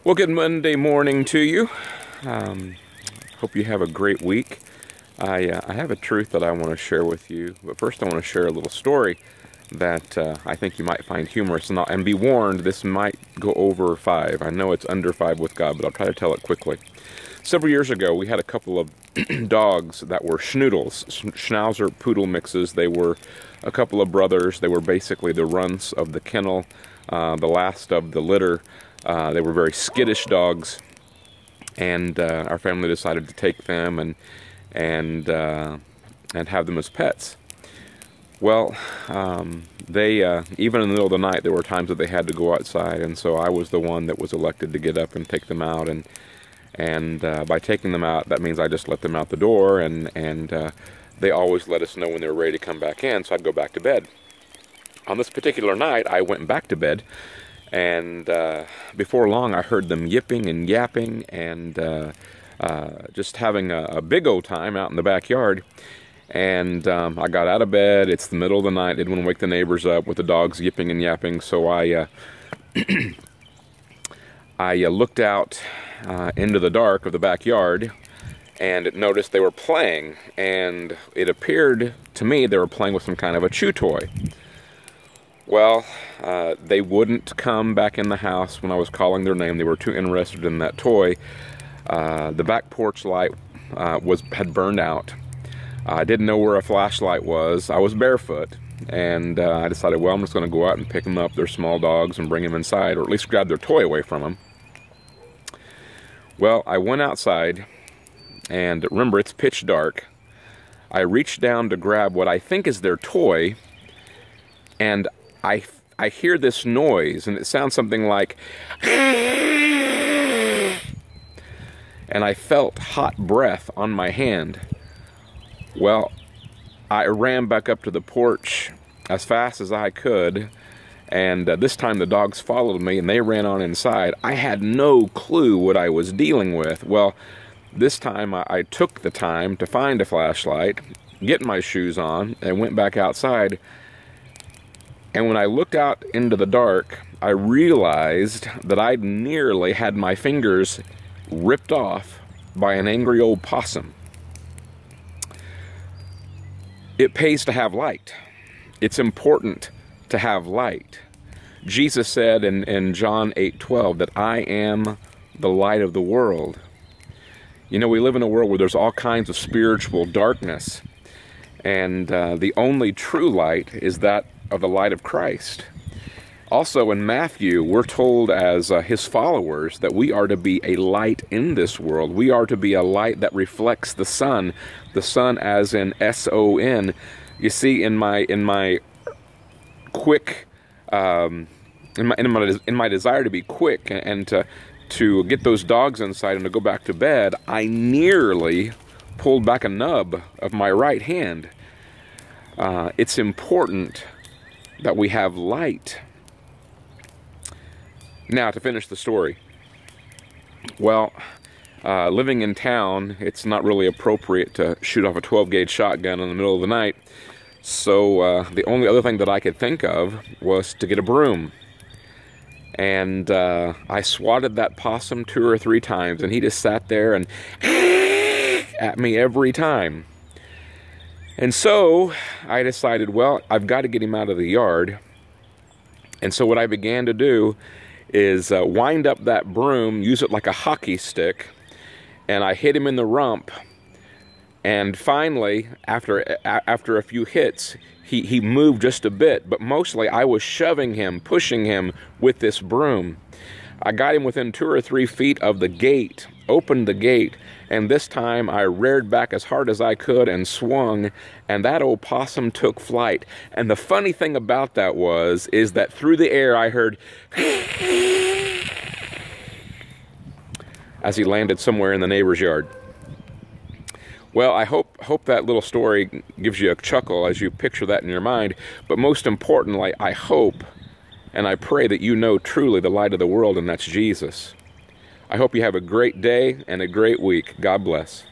Well, good Monday morning to you. Hope you have a great week. I have a truth that I want to share with you, but first I want to share a little story that I think you might find humorous. And be warned, this might go over 5. I know it's under 5 with God, but I'll try to tell it quickly. Several years ago, we had a couple of dogs that were schnoodles, Schnauzer poodle mixes. They were a couple of brothers. They were basically the runts of the kennel, the last of the litter. They were very skittish dogs, and our family decided to take them and have them as pets. Well, they even in the middle of the night, there were times that they had to go outside, and so I was the one that was elected to get up and take them out. And by taking them out, that means I just let them out the door, and they always let us know when they were ready to come back in, so I'd go back to bed. On this particular night, I went back to bed, and before long, I heard them yipping and yapping and just having a big old time out in the backyard. And I got out of bed. It's the middle of the night. Didn't want to wake the neighbors up with the dogs yipping and yapping, so I looked out into the dark of the backyard and noticed they were playing, and it appeared to me they were playing with some kind of a chew toy. Well, they wouldn't come back in the house when I was calling their name. They were too interested in that toy. The back porch light had burned out. I didn't know where a flashlight was. I was barefoot, and I decided, well, I'm just going to go out and pick them up. They're small dogs, and bring them inside, or at least grab their toy away from them. Well, I went outside, and remember, it's pitch dark. I reached down to grab what I think is their toy, and I hear this noise, and it sounds something like, and I felt hot breath on my hand. Well, I ran back up to the porch as fast as I could, and this time the dogs followed me, and they ran on inside. I had no clue what I was dealing with. Well, this time I took the time to find a flashlight, get my shoes on, and went back outside. And when I looked out into the dark, I realized that I'd nearly had my fingers ripped off by an angry old possum. It pays to have light. It's important to have light. Jesus said in John 8:12 that I am the light of the world. You know, we live in a world where there's all kinds of spiritual darkness, and the only true light is that of the light of Christ. Also in Matthew, we're told as his followers that we are to be a light in this world. We are to be a light that reflects the sun as in S-O-N. You see, in my quick, in my desire to be quick and to get those dogs inside and to go back to bed, I nearly pulled back a nub of my right hand. It's important that we have light. Now, to finish the story. Well, living in town, it's not really appropriate to shoot off a 12-gauge shotgun in the middle of the night. So the only other thing that I could think of was to get a broom. And I swatted that possum 2 or 3 times, and he just sat there and at me every time. And so I decided, well, I've got to get him out of the yard. And so what I began to do is wind up that broom, use it like a hockey stick, and I hit him in the rump. And finally, after a few hits, he moved just a bit, but mostly I was shoving him, pushing him with this broom. I got him within 2 or 3 feet of the gate, opened the gate, and this time I reared back as hard as I could and swung, and that old possum took flight. And the funny thing about that is that through the air I heard as he landed somewhere in the neighbor's yard. Well, I hope that little story gives you a chuckle as you picture that in your mind, but most importantly, I hope and I pray that you know truly the light of the world, and that's Jesus. I hope you have a great day and a great week. God bless.